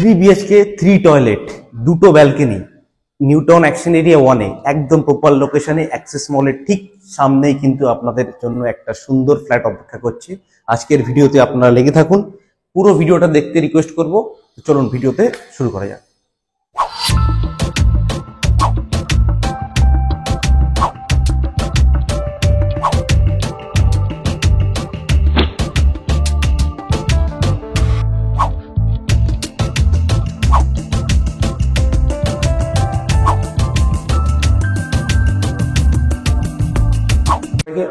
3 BHK 3 toilet, দুটো balcony, New Town action area 1-এ, একদম প্রপার লোকেশনে, অ্যাক্সেস মলের ঠিক সামনেই কিন্তু আপনাদের জন্য একটা সুন্দর ফ্ল্যাট অপেক্ষা করছে। আজকের ভিডিওতে আপনারা লেগে থাকুন, পুরো ভিডিওটা দেখতে রিকোয়েস্ট করব। চলুন ভিডিওতে শুরু করা যাক।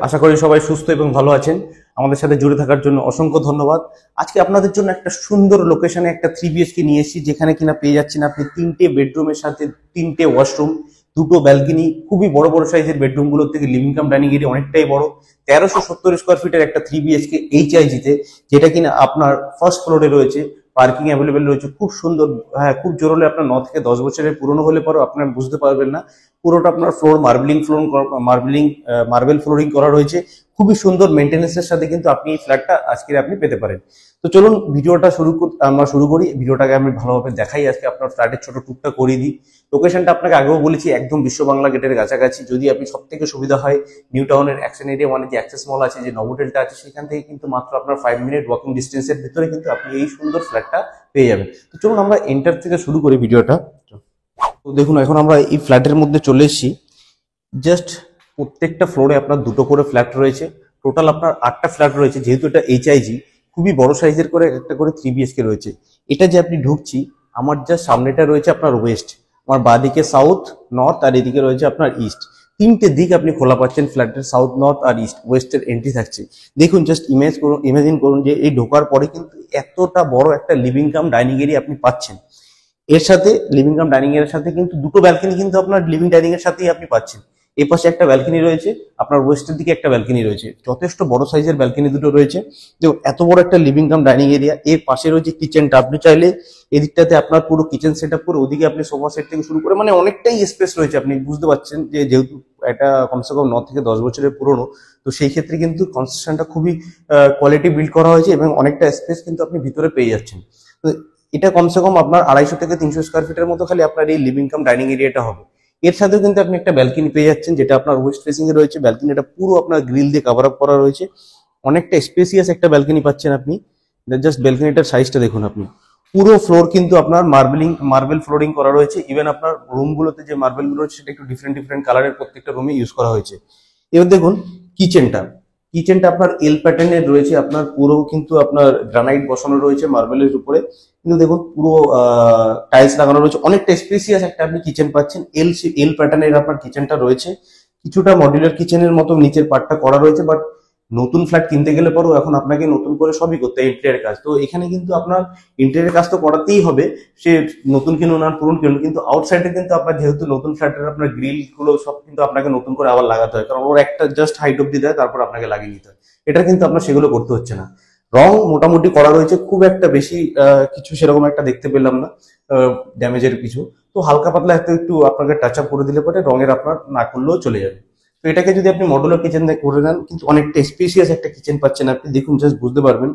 আশা করি সবাই সুস্থ এবং ভালো আছেন। আমাদের সাথে জুড়ে থাকার জন্য অসংখ্য ধন্যবাদ। আজকে আপনাদের জন্য একটা সুন্দর লোকেশনে একটা 3 BHK নিয়ে এসেছি, যেখানে কিনা পেয়ে যাচ্ছেন আপনি 3টে বেডরুমের সাথে 3টে ওয়াশরুম, দুটো ব্যালকনি। খুবই বড় বড় সাইজের বেডরুম গুলোর থেকে লিভিং কাম ডাইনিং এরিয়া অনেকটাই বড়। 1370 স্কোয়ার ফিটের একটা 3 BHK HIG-তে, যেটা কিনা আপনার ফার্স্ট ফ্লোরে রয়েছে। পার্কিং অ্যাভেলেবেল রয়েছে, খুব সুন্দর। হ্যাঁ, খুব জোর হলে আপনার 9 থেকে 10 বছরের পুরনো হলে পরেও আপনার বুঝতে পারবেন না। পুরোটা আপনার ফ্লোর মার্বেল ফ্লোরিং করা রয়েছে। খুবই সুন্দর মেনটেন্যান্সের সাথে কিন্তু আপনি এই ফ্ল্যাটটা আজকে আপনি পেতে পারেন। তো চলুন ভিডিওটা আমরা শুরু করি। ভিডিওটাকে আমি ভালোভাবে দেখাই, আজকে আপনার ফ্ল্যাটের ছোট টুকটা করিয়ে দিই। লোকেশনটা আপনাকে আগেও বলেছি, একদম বিশ্ব বাংলা গেটের কাছাকাছি। যদি আপনি সব থেকে সুবিধা হয় নিউ টাউনের অ্যাকশন এরিয়া 1-এ যে অ্যাক্সেস মল আছে, যে নভোটেলটা আছে, সেখান থেকে কিন্তু মাত্র আপনার 5 মিনিট ওয়াকিং ডিস্টেন্সের ভিতরে কিন্তু আপনি এই সুন্দর ফ্ল্যাটটা পেয়ে যাবেন। তো চলুন আমরা এন্টার থেকে শুরু করি ভিডিওটা। তো দেখুন, এখন আমরা এই ফ্ল্যাটের মধ্যে চলে এসেছি। জাস্ট প্রত্যেকটা ফ্লোরে আপনার দুটো করে ফ্ল্যাট রয়েছে। টোটাল আপনার 8টা ফ্ল্যাট রয়েছে। যেহেতু এটা HIG, খুবই বড় সাইজের করে একটা করে 3 BHK রয়েছে। এটা যে আপনি ঢুকছি, আমার যা সামনেটা রয়েছে আপনার ওয়েস্ট, আমার বাঁদিকে সাউথ, নর্থ, আর এদিকে রয়েছে আপনার ইস্ট। 3টে দিক আপনি খোলা পাচ্ছেন ফ্ল্যাটের, সাউথ, নর্থ আর ইস্ট। ওয়েস্টের এন্ট্রি থাকছে। দেখুন, জাস্ট ইমাজিন করুন যে এই ঢোকার পরে কিন্তু এতটা বড় একটা লিভিং কাম ডাইনিং এরিয়া আপনি পাচ্ছেন। এর সাথে লিভিং কাম ডাইনিং এর সাথে কিন্তু দুটো ব্যালকনি কিন্তু আপনার লিভিং ডাইনিং এর সাথেই আপনি পাচ্ছেন। এই পাশে একটা ব্যালকনি রয়েছে, আপনার ওয়েস্টের দিকে একটা ব্যালকনি রয়েছে। যথেষ্ট বড় সাইজের ব্যালকনি দুটো রয়েছে। দেখুন, এত বড় একটা লিভিং কাম ডাইনিং এরিয়া। এর পাশে রয়েছে কিচেনটা। আপনি চাইলে এদিকটাতে আপনার পুরো কিচেন সেট আপ করে, ওদিকে আপনি সোফা সেট থেকে শুরু করে, মানে অনেকটাই স্পেস রয়েছে। আপনি বুঝতে পারছেন যে যেহেতু এটা কমসে কম 9 থেকে 10 বছরের পুরনো, তো সেই ক্ষেত্রে কিন্তু কনস্ট্রাকশনটা খুবই কোয়ালিটি বিল্ড করা হয়েছে এবং অনেকটা স্পেস কিন্তু আপনি ভিতরে পেয়ে যাচ্ছেন। তো এটা কমসে কম আপনার 250 থেকে 300 স্কোয়ার ফিটের মতো খালি আপনার এই লিভিং কাম ডাইনিং এরিয়াটা হবে। এর সাথেও কিন্তু আপনি একটা ব্যালকনি পেয়ে যাচ্ছেন, যেটা আপনার ওয়েস্ট ফেসিং এ রয়েছে। ব্যালকনিটা পুরো আপনার গ্রিল দিয়ে কভার আপ করা রয়েছে। অনেকটা স্পেসিয়াস একটা ব্যালকনি পাচ্ছেন আপনি। জাস্ট ব্যালকনিটার সাইজটা দেখুন আপনি। পুরো ফ্লোর কিন্তু আপনার মার্বেল ফ্লোরিং করা রয়েছে। ইভেন আপনার রুমগুলোতে যে মার্বেল গুলো রয়েছে, সেটা একটু ডিফারেন্ট কালারের প্রত্যেকটা রুমে ইউজ করা হয়েছে। এবার দেখুন কিচেনটা আপনার এল প্যাটার্নের রয়েছে। আপনার পুরো কিন্তু আপনার গ্রানাইট বসানো রয়েছে মার্বেলের উপরে, কিন্তু দেখুন পুরো টাইলস লাগানো রয়েছে। অনেকটা স্পেসিয়াস একটা আপনি কিচেন পাচ্ছেন। এল প্যাটার্নের আপনার কিচেনটা রয়েছে। কিছুটা মডুলার কিচেনের মতো নিচের পার্টটা করা রয়েছে, বাট নতুন ফ্ল্যাট কিনতে গেলে পরেও এখন আপনাকে নতুন করে সবই করতে হয়, ইন্টেরিয়র কাজ। তো এখানে কিন্তু আপনার ইন্টেরিয়র কাজ তো করাতেই হবে, সে নতুন কিনুন আর পুরনো কিনুন। কিন্তু আউটসাইডে কিন্তু আপনার যেহেতু নতুন ফ্ল্যাটের আপনার গ্রিল গুলো সব কিন্তু আপনাকে নতুন করে আবার লাগাতে হয়, কারণ ওর একটা জাস্ট হাইট অব্দি দেয়, তারপর আপনাকে লাগিয়ে নিতে হয়। এটা কিন্তু আপনার সেগুলো করতে হচ্ছে না। রং মোটামুটি করা রয়েছে, খুব একটা বেশি কিছু সেরকম একটা দেখতে পেলাম না ড্যামেজের কিছু। তো হালকা পাতলা একটু আপনাকে টাচ আপ করে দিলে পরে রঙের আপনার না করলেও চলে যাবে। তো এটাকে যদি আপনি মডুলার কিচেন করে নেন, কিন্তু অনেকটা স্পেসিয়াস একটা কিচেন পাচ্ছেন আপনি। দেখুন, জাস্ট বুঝতে পারবেন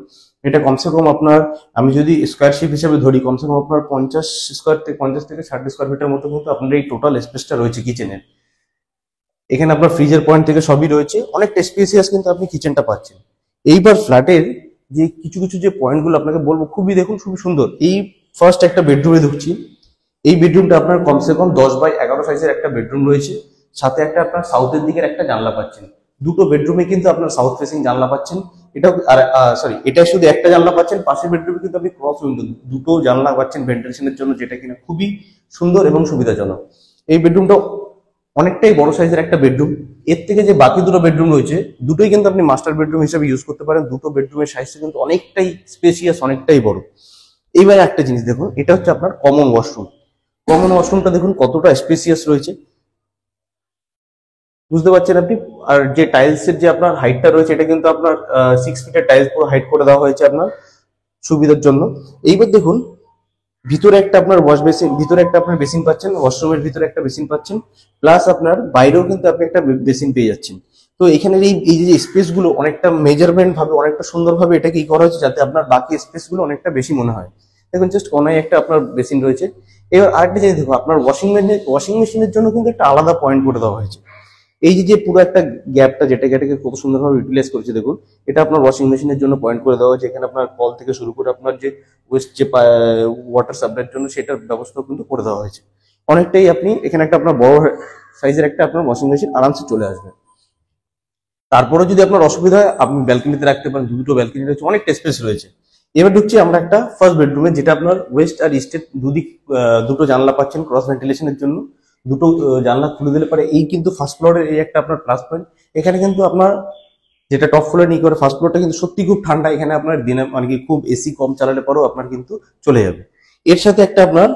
এটা কমসে কম আপনার, আমি যদি স্কোয়ার শিপ হিসেবে ধরি, কমসে কম আপনার 50 থেকে 60 স্কোয়ার ফিটের মতো কিন্তু আপনার এই টোটাল স্পেসটা রয়েছে কিচেনের। এখানে আপনার ফ্রিজের পয়েন্ট থেকে সবই রয়েছে। অনেকটা স্পেসিয়াস কিন্তু আপনি কিচেনটা পাচ্ছেন। এইবার ফ্ল্যাটের যে কিছু যে পয়েন্টগুলো আপনাকে বলবো, খুবই সুন্দর। এই ফার্স্ট একটা বেডরুমে ঢুকছি। এই বেডরুমটা আপনার কমসে কম 10x11 সাইজের একটা বেডরুম রয়েছে। সাথে একটা আপনার সাউথের দিকের একটা জানলা পাচ্ছেন। দুটো বেডরুমে কিন্তু আপনার সাউথ ফেসিং জানলা পাচ্ছেন। এটা শুধু একটা জানলা পাচ্ছেন। পাশের বেডরুমে কিন্তু আপনি ক্রস উইন্ডো দুটো জানলা পাচ্ছেন ভেন্টিলেশনের জন্য, যেটা কিনা খুবই সুন্দর এবং সুবিধাজনক। এই বেডরুমটা অনেকটাই বড় সাইজের একটা বেডরুম। এর থেকে যে বাকি দুটো বেডরুম রয়েছে, দুটোই কিন্তু আপনি মাস্টার বেডরুম হিসেবে ইউজ করতে পারেন। দুটো বেডরুমের সাইজটা কিন্তু অনেকটাই স্পেসিয়াস, অনেকটাই বড়। এইবার একটা জিনিস দেখুন, এটা হচ্ছে আপনার কমন ওয়াশরুমটা দেখুন কতটা স্পেসিয়াস রয়েছে, বুঝতে পারছেন আপনি। আর যে টাইলসের যে আপনার হাইটটা রয়েছে, এটা কিন্তু আপনার 6 ফিটের টাইলস পুরো হাইট করে দেওয়া হয়েছে আপনার সুবিধার জন্য। এইবার দেখুন, ভিতরে একটা আপনার ভিতরে একটা আপনার বেসিন পাচ্ছেন, ওয়াশরুমের ভিতরে একটা বেসিন পাচ্ছেন, প্লাস আপনার বাইরেও কিন্তু আপনি একটা বেসিন পেয়ে যাচ্ছেন। তো এখানের এই যে স্পেস গুলো অনেকটা মেজারমেন্ট ভাবে, অনেকটা সুন্দর ভাবে এটা কি করা হয়েছে, যাতে আপনার বাকি স্পেস গুলো অনেকটা বেশি মনে হয়। দেখুন জাস্ট কোনায় একটা আপনার বেসিন রয়েছে। এবার আরেকটা জিনিস দেখো, আপনার ওয়াশিং মেশিনের জন্য কিন্তু একটা আলাদা পয়েন্ট করে দেওয়া হয়েছে। এই যে পুরো একটা গ্যাপটা, যেটাকে খুব সুন্দরভাবে ইউটিলাইজ করেছে দেখুন, এটা আপনার ওয়াশিং মেশিনের জন্য পয়েন্ট করে দেওয়া হয়েছে। এখানে আপনার কল থেকে শুরু করে আপনার যে ওয়েস্ট যে ওয়াটার সাপ্লাইয়ের জন্য সেটার ব্যবস্থা কিন্তু করে দেওয়া হয়েছে। অনেকটাই আপনি এখানে একটা আপনার বড় সাইজের একটা আপনার ওয়াশিং মেশিন আরামসে চলে আসবে। তারপরে যদি আপনার অসুবিধা হয় আপনি ব্যালকনিতে রাখতে পারেন, দুটো ব্যালকনি রয়েছে, অনেকটা স্পেস রয়েছে। এবার ঢুকছি আমরা একটা ফার্স্ট বেডরুমে, যেটা আপনার ওয়েস্ট আর ইস্টের দুদিক দুটো জানলা পাচ্ছেন ক্রস ভেন্টিলেশনের জন্য। দুটো জানলা খুলে দিলে পারে এই কিন্তু ফার্স্ট ফ্লোরের এই একটা আপনার প্লাস পয়েন্ট। এখানে কিন্তু আপনার যেটা টপ ফ্লোরে নিয়ে করে ফার্স্ট ফ্লোরটা কিন্তু সত্যি খুব ঠান্ডা। এখানে আপনার দিনে মানে কি খুব এসি কম চালালে পরেও আপনার কিন্তু চলে যাবে। এর সাথে একটা আপনার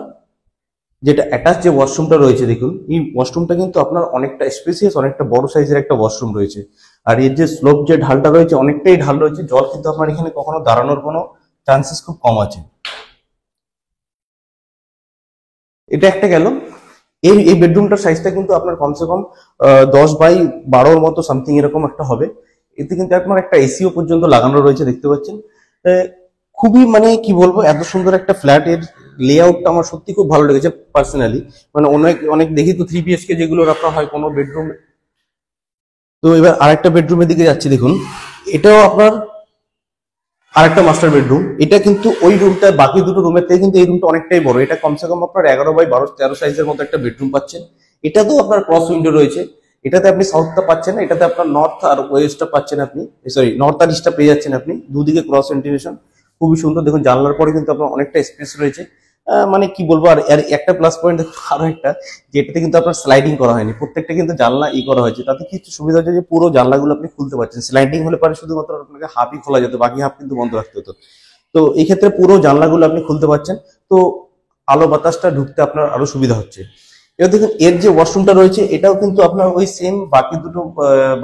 যেটা অ্যাটাচ যে ওয়াশরুমটা রয়েছে দেখুন, এই ওয়াশরুমটা কিন্তু আপনার অনেকটা স্পেসিয়াস, অনেকটা বড় সাইজের একটা ওয়াশরুম রয়েছে। আর এর যে স্লোপ যে ঢালটা রয়েছে অনেকটাই ঢাল রয়েছে, জল কিন্তু আপনার এখানে কখনো দাঁড়ানোর কোনো চান্সেস খুব কম আছে। এটা একটা গেল। এই বেডরুমটার সাইজটা কিন্তু আপনার কমসে কম 10x12 মতো সামথিং এরকম একটা হবে। এতে কিন্তু আপনার একটা এসিও পর্যন্ত লাগানো রয়েছে, দেখতে পাচ্ছেন। খুবই মানে কি বলবো, এত সুন্দর একটা ফ্ল্যাট, এর লেআউটটা আমার সত্যি খুব ভালো লেগেছে পার্সোনালি। মানে অনেক অনেক দেখি তো 3 BHK যেগুলোর আপনার হয় কোনো বেডরুম। তো এবার আরেকটা বেডরুমের দিকে যাচ্ছি, দেখুন এটাও আপনার আরেকটা মাস্টার বেডরুম। এটা কিন্তু ওই রুমটা বাকি দুটো রুমের থেকে কিন্তু এই রুমটা অনেকটাই বড়। এটা কমসে কম আপনার 11x12 সাইজের মতো একটা বেডরুম পাচ্ছেন। এটাতেও আপনার ক্রস উইন্ডো রয়েছে। এটাতে আপনি সাউথটা পাচ্ছেন না, এটাতে আপনার নর্থ আর ওয়েস্টটা পাচ্ছেন আপনি, সরি নর্থ আর ইস্টটা পেয়ে যাচ্ছেন আপনি। দুদিকে ক্রস ভেন্টিলেশন খুবই সুন্দর। দেখুন জানলার পরে কিন্তু আপনার অনেকটা স্পেস রয়েছে। মানে কি বলবো, আর এর একটা প্লাস পয়েন্ট আরো একটা, যেটাতে কিন্তু আপনার স্লাইডিং করা হয়নি, প্রত্যেকটা কিন্তু জানলা করা হয়েছে। তাতে কিছু সুবিধা হচ্ছে যে পুরো জানলাগুলো আপনি খুলতে পারছেন। স্লাইডিং হলে পারে শুধুমাত্র আপনাকে হাফই খোলা যেত, বাকি হাফ কিন্তু বন্ধ রাখতে হতো। তো এই ক্ষেত্রে পুরো জানলাগুলো আপনি খুলতে পারছেন। তো আলো বাতাসটা ঢুকতে আপনার আরো সুবিধা হচ্ছে। এবার দেখুন এর যে ওয়াশরুমটা রয়েছে এটাও কিন্তু আপনার ওই সেম বাকি দুটো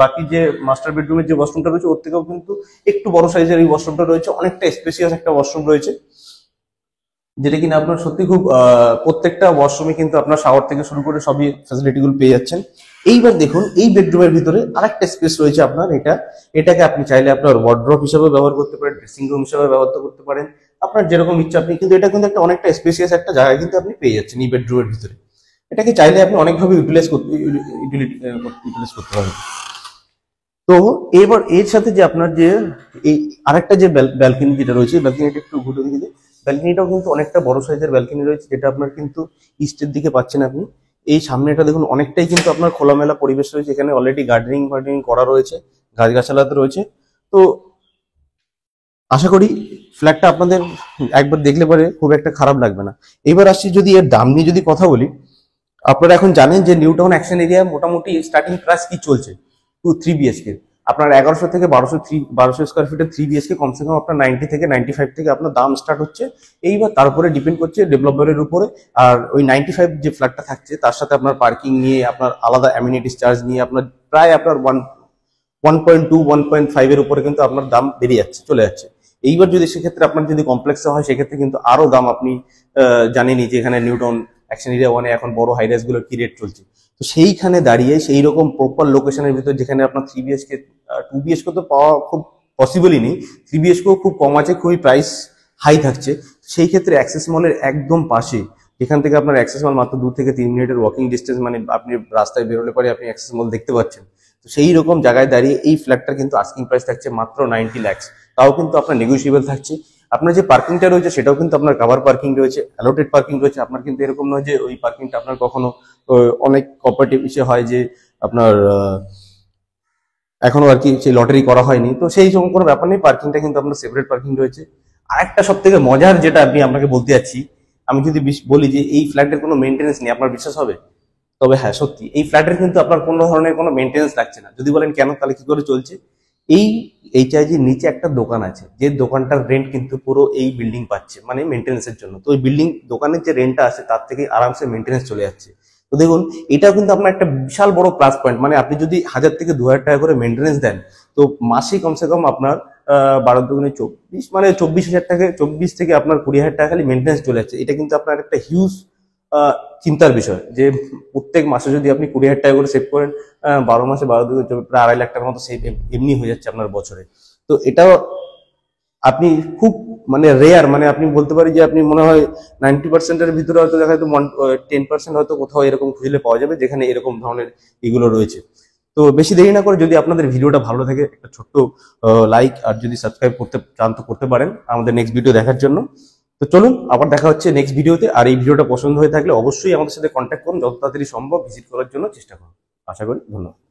বাকি যে মাস্টার বেডরুমের যে ওয়াশরুমটা রয়েছে ওর থেকেও কিন্তু একটু বড় সাইজের এই ওয়াশরুমটা রয়েছে। অনেকটা স্পেসিয়াস একটা ওয়াশরুম রয়েছে, যেটা কিনা আপনার সত্যি খুব প্রত্যেকটা ওয়াশরুমে কিন্তু আপনার শাওয়ার থেকে শুরু করে সবই ফ্যাসিলিটি গুলো পেয়ে যাচ্ছেন। এইবার দেখুন এই বেডরুমের ভিতরে আরেকটা স্পেস রয়েছে আপনার। এটাকে আপনি চাইলে আপনার ওয়ার্ড্রপ হিসেবে ব্যবহার করতে পারেন, ড্রেসিং রুম হিসেবে ব্যবহার করতে পারেন, আপনার যেরকম ইচ্ছা আপনি। কিন্তু এটা কিন্তু একটা অনেকটা স্পেসিয়াস একটা জায়গা কিন্তু আপনি পেয়ে যাচ্ছেন এই বেডরুমের ভিতরে। এটাকে চাইলে আপনি অনেকভাবে ইউটিলাইজ করতে পারেন। তো এবার এর সাথে যে আপনার যে এই আরেকটা যে ব্যালকনি যেটা রয়েছে, ব্যালকনিটা একটু ঘুরে দিকে, ব্যালকনিটাও কিন্তু অনেকটা বড় সাইজের ব্যালকনি রয়েছে, যেটা আপনার কিন্তু ইস্টের দিকে পাচ্ছেন আপনি। এই সামনেটা দেখুন অনেকটাই কিন্তু আপনার খোলামেলা পরিবেশ রয়েছে। এখানে অলরেডি গার্ডেনিং করা রয়েছে, গাছগাছালাতে রয়েছে। তো আশা করি ফ্ল্যাটটা আপনাদের একবার দেখলে পরে খুব একটা খারাপ লাগবে না। এবার আসছি যদি এর দাম নিয়ে যদি কথা বলি, আপনারা এখন জানেন যে নিউ টাউন অ্যাকশন এরিয়া মোটামুটি স্টার্টিং প্রাইস কি চলছে 3 BHK। আপনার 1100 থেকে 1200 স্কোয়ার ফিটের 3 BHK কমসে কম আপনার 90 থেকে 95 থেকে আপনার দাম স্টার্ট হচ্ছে। এইবার তারপরে ডিপেন্ড করছে ডেভেলপারের উপরে। আর ওই 95 যে ফ্ল্যাটটা থাকছে তার সাথে আপনার পার্কিং নিয়ে, আপনার আলাদা অ্যামিনিটিস চার্জ নিয়ে আপনার প্রায় আপনার 1.2 1.5 এর উপরে কিন্তু আপনার দাম বেরিয়ে যাচ্ছে, চলে যাচ্ছে। এইবার যদি সেক্ষেত্রে আপনার যদি কমপ্লেক্সে হয় সেক্ষেত্রে কিন্তু আরো দাম আপনি জানেনই যে এখানে নিউ টাউন অ্যাকশন এরিয়া 1 এখন বড় হাইরাইজ গুলোর কি রেট চলছে। তো সেইখানে দাঁড়িয়ে সেই রকম প্রপার লোকেশনের ভিতর যেখানে আপনার 3 BHK 2 BHK তো পাওয়া খুব পসিবলই নেই, 3 BHK খুব কম আছে, খুবই প্রাইস হাই থাকছে। সেই ক্ষেত্রে অ্যাক্সেস মলের একদম পাশে, যেখান থেকে আপনার অ্যাক্সেস মল মাত্র 2 থেকে 3 মিনিটের ওয়াকিং ডিস্টেন্স, মানে আপনি রাস্তায় বেরোলে পরে আপনি অ্যাক্সেস মল দেখতে পাচ্ছেন। তো সেই রকম জায়গায় দাঁড়িয়ে এই ফ্ল্যাটটা কিন্তু আস্কিং প্রাইস থাকছে মাত্র 90 লাখ। তাও কিন্তু আপনার নেগোসিয়েবল থাকছে। আপনার যে পার্কিংটা রয়েছে সেটাও কিন্তু আপনার কাভার পার্কিং রয়েছে, অ্যালোটেড পার্কিং রয়েছে। আপনার কিন্তু এরকম নয় যে ওই পার্কিংটা আপনার কখনো অনেক কোঅপারেটিভ ইসে হয় যে আপনার এখনো আর কি সেই লটারি করা হয়নি, তো সেই রকম কোনো ব্যাপার নেই। পার্কিংটা কিন্তু আপনার সেপারেট পার্কিং রয়েছে। আরেকটা সব থেকে মজার যেটা আমি আপনাকে বলতে যাচ্ছি, আমি যদি বলি যে এই ফ্ল্যাটের কোনো মেনটেন্স নেই, আপনার বিশ্বাস হবে? তবে হ্যাঁ সত্যি, এই ফ্ল্যাটের কিন্তু আপনার কোনো ধরনের কোনো মেনটেন্স লাগছে না। যদি বলেন কেন, তাহলে কি করে চলছে, এই HIG নিচে একটা দোকান আছে, যে দোকানটার রেন্ট কিন্তু পুরো এই বিল্ডিং পাচ্ছে, মানে মেনটেন্সের জন্য। তো ওই বিল্ডিং দোকানের যে রেন্টটা আছে তার থেকে আরামসে মেনটেন্স চলে যাচ্ছে। তো দেখুন এটাও কিন্তু আপনার একটা বিশাল বড় প্লাস পয়েন্ট। মানে আপনি যদি 1000 থেকে 2000 টাকা করে মেনটেন্স দেন, তো মাসে কমসে কম আপনার 12 × 2 = 24, মানে 24,000 টাকা, 24 থেকে আপনার 20,000 টাকা খালি মেনটেন্স চলে যাচ্ছে। এটা কিন্তু আপনার একটা হিউজ চিন্তার বিষয় যে প্রত্যেক মাসে যদি আপনি 20,000 টাকা করে সেভ করেন, 12 মাসে 12 × 2 প্রায় 2.5 লাখ টাকার মতো সেভ এমনি হয়ে যাচ্ছে আপনার বছরে। তো এটাও আপনি খুব মানে রেয়ার, মানে আপনি বলতে পারি যে আপনি মনে হয় 90%-এর ভিতরে হয়তো দেখা যায় 10% হয়তো কোথাও এরকম খুঁজলে পাওয়া যাবে যেখানে এরকম ধরনের এগুলো রয়েছে। তো বেশি দেরি না করে যদি আপনাদের ভিডিওটা ভালো থাকে একটা ছোট্ট লাইক আর যদি সাবস্ক্রাইব করতে চান তো করতে পারেন আমাদের নেক্সট ভিডিও দেখার জন্য। তো চলুন আবার দেখা হচ্ছে নেক্সট ভিডিওতে। আর এই ভিডিওটা পছন্দ হয়ে থাকলে অবশ্যই আমাদের সাথে কন্ট্যাক্ট করুন, যত তাড়াতাড়ি সম্ভব ভিজিট করার জন্য চেষ্টা করুন। আশা করি। ধন্যবাদ।